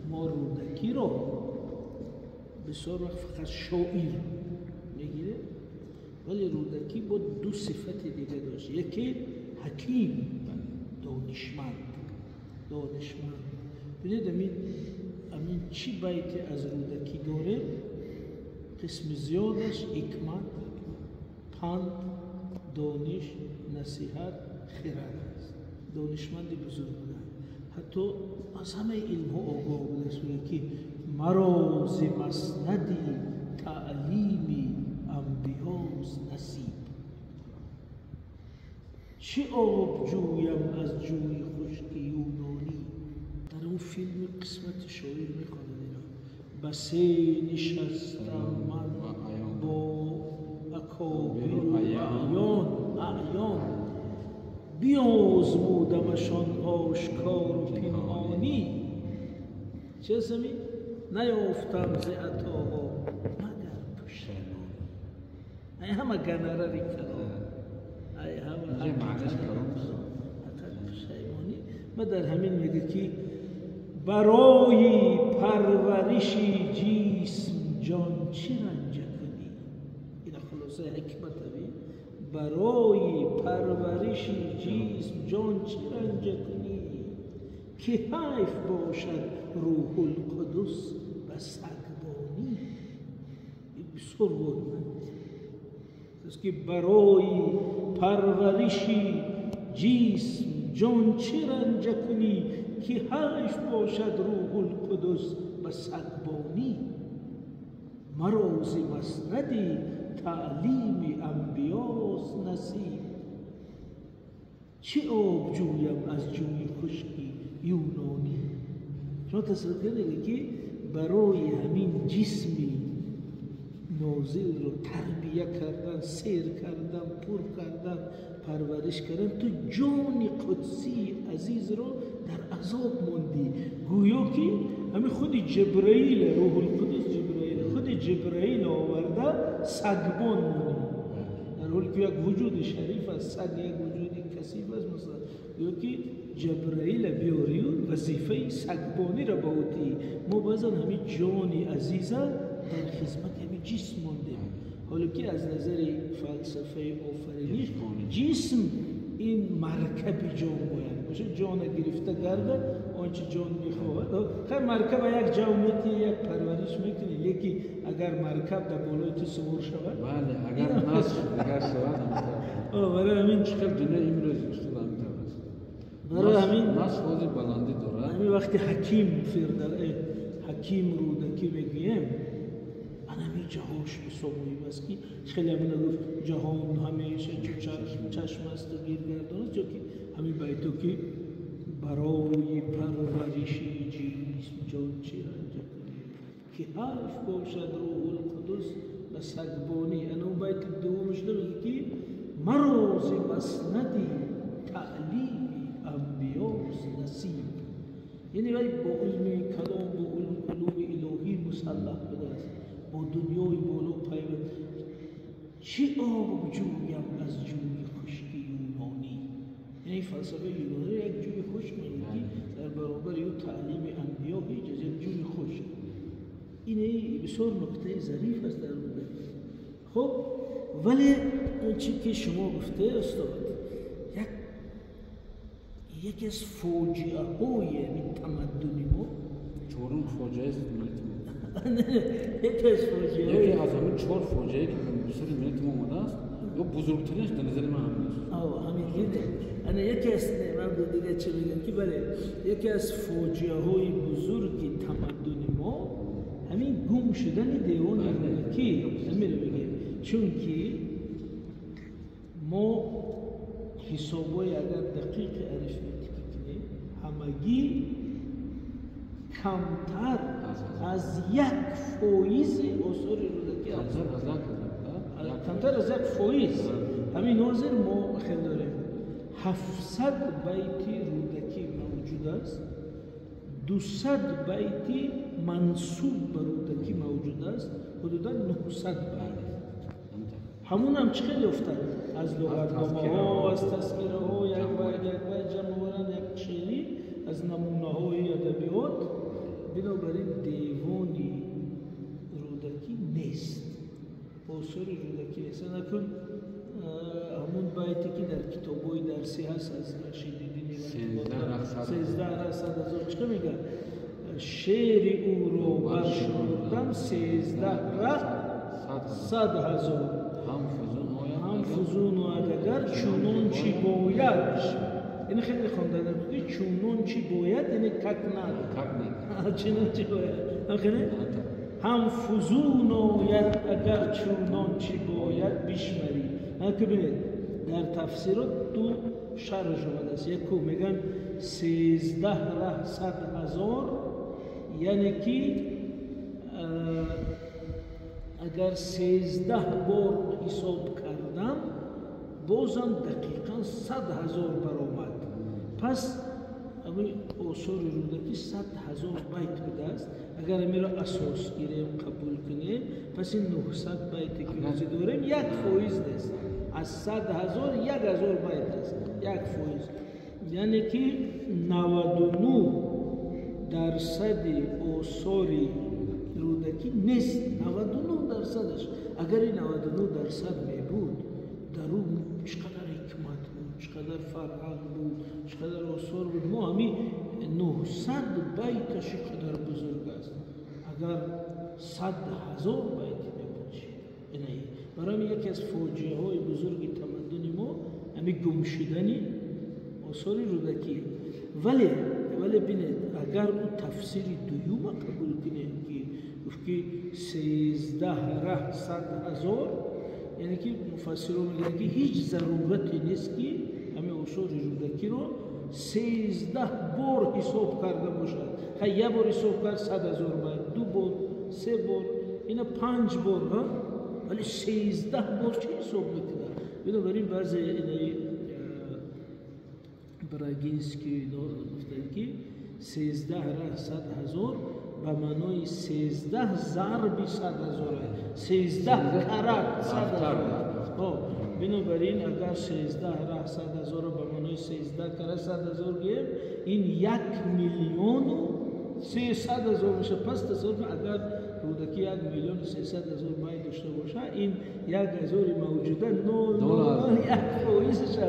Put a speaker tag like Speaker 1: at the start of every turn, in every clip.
Speaker 1: ما رودکی رو بسیار وقت فقط شاعر میگیره، ولی رودکی با دو صفت دیگه داشت. یکی حکیم، دانشمند. ببینید امین چی بیتی از رودکی داره؟ قسم زیادش حکمت، پند، دانش، نصیحت، خرد است. دانشمندی بزرگ بودن، حتی از همه علم ها آگاه بوده که مرا ز مسندی تعلیمی انبیاست نصیب. چه آب جویم از جوی خشک یونانی. در اون فیلم قسمت شاعر میخوانه اینا. بسه نشستم من با اکابر و اعیان، بیازمودمشان آشکار و پنهانی. چه اسمی؟ نیافتم ز عطاها مگر پشیمانی. ای همه گنره ریکتان، ای همه پشیمانی. و در همین میگه که برای پرورشی جسم جان چی رنج کنی. این خلاصه حکمت بی. برای پرورشی جسم جان چی رنج کنی، که حیف باشد روح القدس بس اکبانی. این بسیار بود است که برای پرورشی جسم جان چه رنج کنی، که حیف باشد روح القدس بس اکبانی. مرا ز مسندی تعلیم انبیاست نصیب. چه آب جویم از جوی خشکی یونانی. شما تصور کنید که برای همین جسمی نازل رو تربیه کردن، سیر کردن، پر کردن، پرورش کردن، تو جان قدسی عزیز رو در عذاب موندی. گویا که همین خود جبرائیل، روح القدس جبرائیل، خود جبرائیل آورده سگبان مونی. در حالی که یک وجود شریف است، سگ یک وجود کثیف است. مثلا گویا که جبرائیل بیاری و وظیفه سگبانی را باوتی. ما بعضا همین جانی عزیزه در خدمت همین جسم مانده. حالا که از نظر فلسفه آفرینش جسم این مرکب جان باید باشه. جان گرفته گرده آنچه جان میخواهد. خیلی مرکب یک جامعیتی یک پرورش میکنه. یکی اگر مرکب در بالای تو سوار شود،
Speaker 2: بله، اگر ناس اگر شود
Speaker 1: برای همین
Speaker 2: چقدر دنیا امروز اصول همینطور است.
Speaker 1: برای همین
Speaker 2: ناس خودی بلندی داره.
Speaker 1: همین وقتی حکیم رودکی میگیم همین جهاش بسامویی است که خیلی همین گفت جهان همیشه چشم است و گیرگردان است. جو که همین بیتو که برای پرورشی جسم جان چه رنج کنی، که حیف باشد روح القدس و سگبانی. اون بیت دومش میگه که مرا ز مسندی تعلیم انبیاست نصیب. یعنی ولی با علم کلام، با علوم الهی مسلح بوده است، با دنیای بالا پیوند. چه آب جویم از جوی خشک یونانی. یعنی فلسفه یونانی یک جوی خشک میگی، در برابر یه تعلیم انبیا هیچ از یک جوی خشک. این بسیار نکته ظریف است در اون. خب ولی اون چی که شما گفته استاد، یکی از فوجیه های این تمدنی ما
Speaker 2: چهارم فوجیه است ملت ما.
Speaker 1: یکی از فوجیه های
Speaker 2: یکی از همین 4 فوجیه که بسیار ملت ما اومده است و بزرگترینش در نظر من همین است.
Speaker 1: همین دیده. انا یکی از من دیگه چه میگم که بله یکی از فوجیه های بزرگ تمدن ما همین گم شدن دیوان ملکی همین رو بگیم. چون که ما حسابای اگر دقیق اریتمتیکی کنیم همگی کمتر از 1% آثار رودکی هست. کمتر از 1%. همین ناظر ما خیلی داریم 700 بیت رودکی موجود است، 200 بیت منصوب به رودکی موجود است، حدودا 900 بیت. همون هم چه خیلی افتاد از لغتنامه ها، از تذکره ها، یک باید جمع ورن یک شعری از نمونه های ادبیات بنابراین دیوانی رودکی نیست، آثار رودکی نیست. نکن همون بیتی که در کتاب‌های درسی هست از شنیدین 13,100,000 چه میگه؟ شعر او رو برشمردم 13,100,000 هم فزون و اگر چونون چی باید. این خیلی خواندن بودی، چونون چی باید یعنی کک نداره، چونون چی باید هم فزون آید اگر چونون چی باید بشمری. که ببینید در تفسیرات دو شرح اومده است. یکو میگن 13,100,000 یعنی که اگر 13 بار حساب کردم بازم دقیقا 100,000 برآمد. پس امی آثار رودکی 100,000 بیت بوده است. اگر امی را اساس گیریم قبول کنیم پس این 900 بیتی که روزی داریم 1% نیست، از 100,000 1,000 بیت است، 1%. یعنی که 99% آثار رودکی نیست، 99%ش. اگر این 99% می بود در اون چقدر حکمت بود، چقدر فرهنگ بود، چقدر آثار بود. ما همین 900 بیتش قدر بزرگ است. اگر 100,000 بیت نبود اینه برای یکی از فاجعه های بزرگ تمدن ما همین گم شدن آثار رودکی. ولی بینید اگر اون تفسیر دوم قبول کنیم که 13,100,000 یعنی که مفسرون میگن که هیچ ضرورتی نیست که همین آثار رودکی رو 13 بار حساب کرده باشد. یک بار حساب کرد 100,000 بیت، 2 بار، 3 بار، اینا 5 بار ها، ولی 13 بار چه حساب میکنه؟ بنابراین بعضی اینای براگینسکی گفتن که 13,100,000 به معنای 13 ضرب 100,000 است، 13 کرات 100,000. بنابراین اگر 13,100,000 به معنای 13 کرات 100,000 گیم این 1,300,000 میشه. پس تصور کن اگر رودکی 1,300,000 بیت داشته باشه این 1,000 موجوده 1% هم نیست،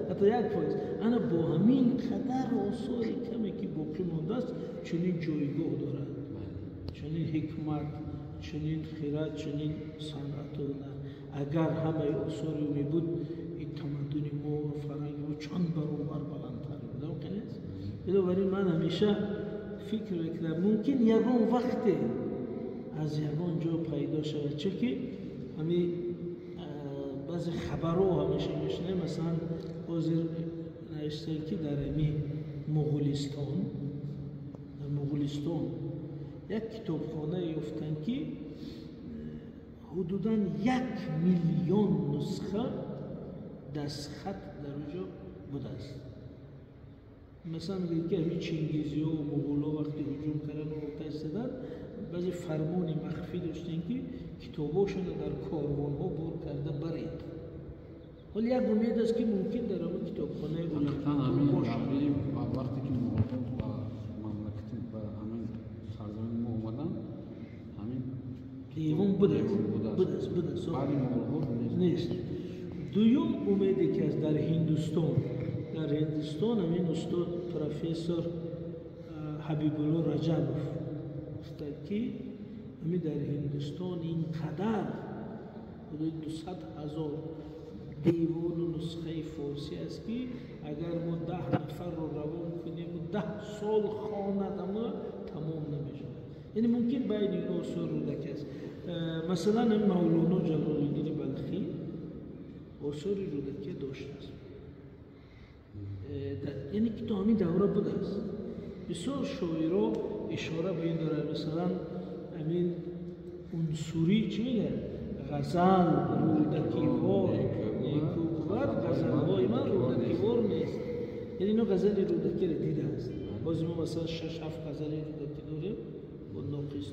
Speaker 1: حتی 1%. انا با همین قدر آثار کمی که باقی مانده است چنین جایگاه دارد، چنین حکمت، چنین خیرات، چنین صنعت و هنر. اگر همه آثاری می بود این تمدن ما و فرهنگ ما چند برابر بلندتر بود. بنابراین من همیشه فکر میکنم ممکن یگان وقتی از یگان جا پیدا شود، چون که همین بعضی خبرها همیشه میشنه، مثلا حاضر نوشته که در همین مغولستان یک کتابخانه یافتن که حدوداً 1,000,000 نسخه دستخط در اونجا بوده است. مثلا میگه که همین چنگیزی ها و مغول ها وقتی هجوم کردن و آتش زدن بعضی فرمان مخفی داشتن که کتاباشون در کاروان ها بر کرده برید. ولی یک امید است که ممکن در همون کتابخانه
Speaker 2: همین وقتی که مغول با مملکت و همین سرزمین ما اومدن همین
Speaker 1: دیوان بوده است.
Speaker 2: بعدی مغول
Speaker 1: نیست. دوم امیدی که از در هندوستان همین استاد پروفسور حبیب الله رجبوف گفته که همین در هندوستان اینقدر حدود 200,000 دیوان و نسخه فارسی است که اگر ما 10 نفر رو روان کنیم 10 سال خواندن ما تمام نمیشه. یعنی ممکن بین این آثار رودکی است. مثلا مولانا جلال الدین بلخی آثار رودکی داشته است. یعنی که تو همین دوره بوده است. بسیار شاعرها اشاره به این داره، مثلا همین عنصری چی میگه؟ غزل رودکیوار نیکوکار، غزل‌های من رودکیوار نیست. یعنی اینا غزل رودکی رو دیده است. باز ما مثلا 6-7 غزل رودکی داریم و ناقص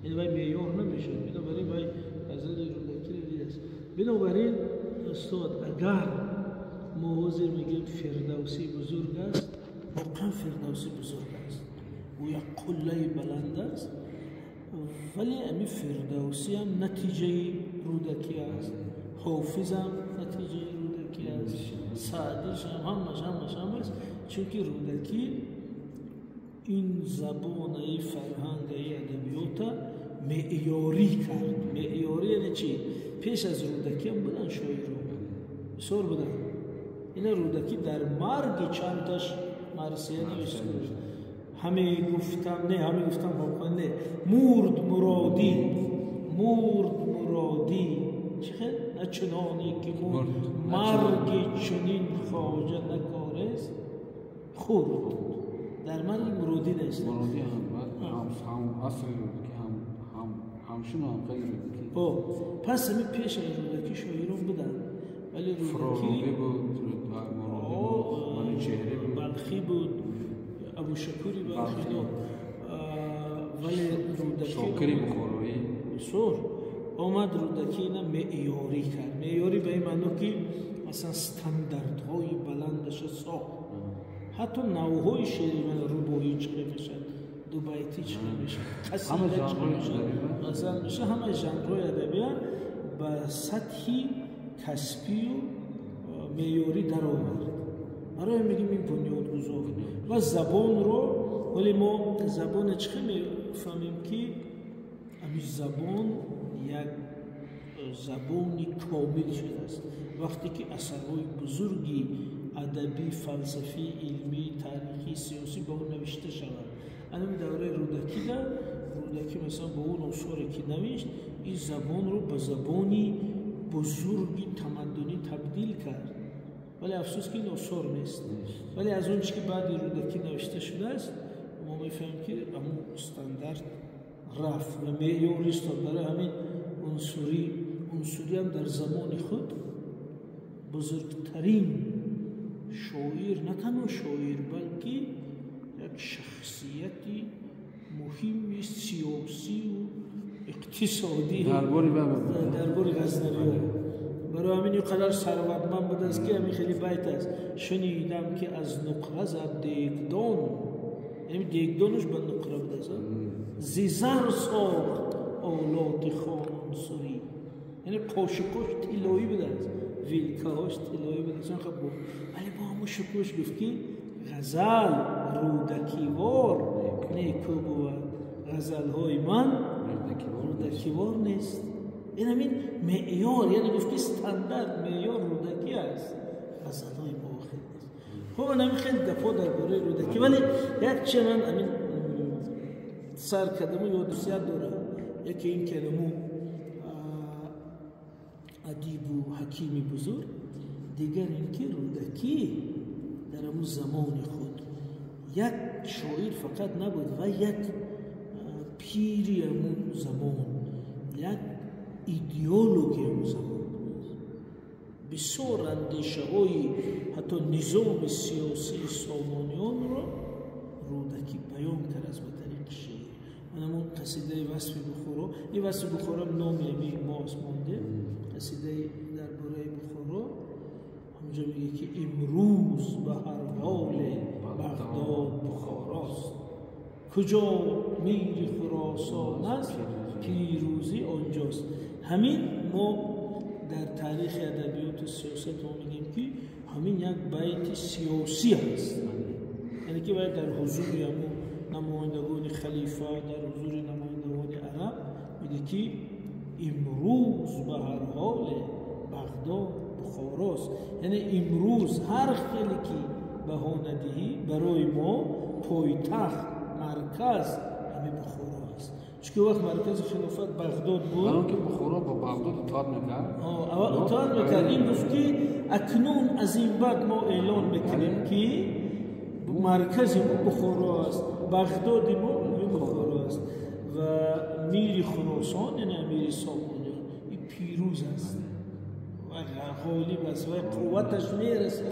Speaker 1: یعنی باید معیار نمیشه. بنابراین باید غزل رودکی رو دیده است. بنابراین استاد اگر ما حاضر میگیم فردوسی بزرگ است، واقعا فردوسی بزرگ است. او یک قله بلند است، ولی امی فردوسی هم نتیجه رودکی است، حافظ هم نتیجه رودکی است، سعدیش هم همش است. چون که رودکی این زبان ای فرهنگ ای ادبیات معیاری کرد. معیاری یعنی چی؟ پیش از رودکی هم بودن شاعران بسیار بودن. این رودکی در مرگ چندش مرثیه نوشته بود. همه گفتم نه مرد مرادی چخه نه چنانی که مرگ چنین خواجه نکارست خورد. در مرگ مرادی نیست.
Speaker 2: مرادی هم اصل رودکی همشون هم خیلی رودکی.
Speaker 1: پس همین پیش از رودکی شاعران بودن، ولی رودکی بلخی بود، ابو شکوری بلخی بود، ولی رودکی
Speaker 2: شاکری بخارایی
Speaker 1: بسیار آمد رودکی اینا معیاری کرد. معیاری به این معنی که مثلا استانداردهای بلندش ساخت. حتی نوعهای شعری من رباعی چقدر میشد، دو بیتی چقدر میشد، قصیده چقدر میشد، غزل میشه، همه ژانرهای ادبیات به سطحی کسبی و معیاری در آورد. برای میگیم این بنیاد گذار و زبان رو، ولی ما زبان چقدر میفهمیم که همین زبان یک زبانی کامل شده است وقتی که اثرهای بزرگی ادبی، فلسفی، علمی، تاریخی، سیاسی با اون نوشته شود. الان دوره رودکی مثلا با اون اصوری که نوشت این زبان رو به زبانی بزرگی تمدنی تبدیل کرد، ولی افسوس که این اصور نیست. ولی از اون که بعد رودکی نوشته شده است ما میفهمیم که همون استاندارد رفت و معیاری است. برای همین عنصری هم در زمان خود بزرگترین شاعر، نه تنها شاعر بلکه یک شخصیتی مهم سیاسی و اقتصادی درباره غزنوی. برای همین قدر ثروتمند بود است که همین خیلی بیت است: شنیدم که از نقره زد دیگدان، یعنی دیگدانش به نقره بود است، زیزر ساخت آلات خانسوری، یعنی قاشقاش طلایی بود است، ویلکهاش طلایی بود است. ولی با همون شکوش گفت که غزل رودکیوار نیکو بود، غزلهای من رودکیوار نیست. این همین معیار، یعنی گفت که استاندارد معیار رودکی است، غزلهای ما خیلی است. خب من همین خیلی دفعه درباره رودکی، ولی یک چه من همین سر کردم و یادوسیت داره. یکی این کلمو ادیب و حکیمی بزرگ، دیگر اینکه رودکی در همون زمان خود یک شاعر فقط نبود و یک پیری همون زمان، یک ایدئولوژی همون زمان بود. بسیار اندیشه های حتی نظام سیاسی سامانیان را رودکی بیان کرد از طریق شعر. من همون قصیده وصف بخارا، این وصف بخارا نامی همی ماست مانده، قصیده درباره بخارا همونجا میگه که امروز به هر حال بغداد بخاراست، کجا میری خراسان است پیروزی آنجاست. همین ما در تاریخ ادبیات و سیاست ما میگیم که همین یک بیت سیاسی است، یعنی که باید در حضور همون نمایندگان خلیفه، در حضور نمایندگان عرب میگه که امروز به هر حال بغداد بخاراست، یعنی امروز هر خیلی که بها ندهی برای ما پایتخت مرکز همین بخارا است. چون وقت مرکز خلافت بغداد بود،
Speaker 2: الان که بخارا با بغداد اطاعت میکرد،
Speaker 1: اطاعت میکرد. این گفت که اکنون از این بعد ما اعلان میکنیم که مرکز ما بخارا است، بغداد ما بخارا است و میری خراسان یعنی امیر سامانیان این پیروز است و غالب است و قوتش میرسه،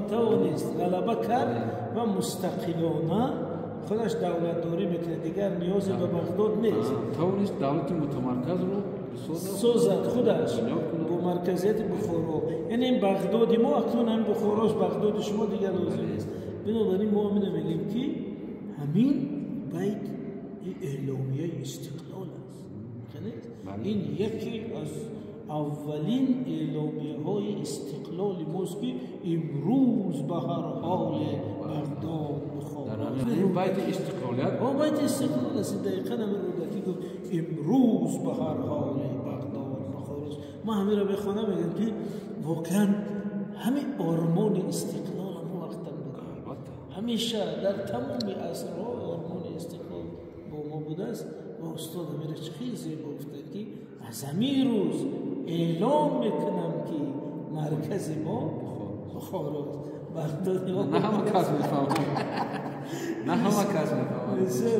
Speaker 1: توانست غلبه کرد و مستقلانه خودش دولت داری میکنه، دیگر نیازی به بغداد نیست.
Speaker 2: توانست دولت متمرکز رو
Speaker 1: سازد خودش با مرکزیت بخارا. یعنی این بغداد ما اکنون هم بخاراش بغداد شما دیگر لازم نیست. بنابراین ما میگیم که همین بیت اعلامیه استقلال است. این یکی از اولین اعلامیه های استقلال ماست که امروز به هر حال بغداد بخواد.
Speaker 2: در این بیت استقلالیت
Speaker 1: بیت استقلال است. دقیقاً همین رو که گفت امروز به هر حال بغداد بخواد. ما همین رو بخوانم میگم که واقعا همین آرمان استقلال ما وقتا بوده. همیشه در تمام عصرها آرمان استقلال با ما بوده است. و استاد امیر خیلی زیبا گفته که از همین روز اعلام میکنم که مرکز ما بخارا بغداد.
Speaker 2: نه همه کس میفهمم.
Speaker 1: بسیار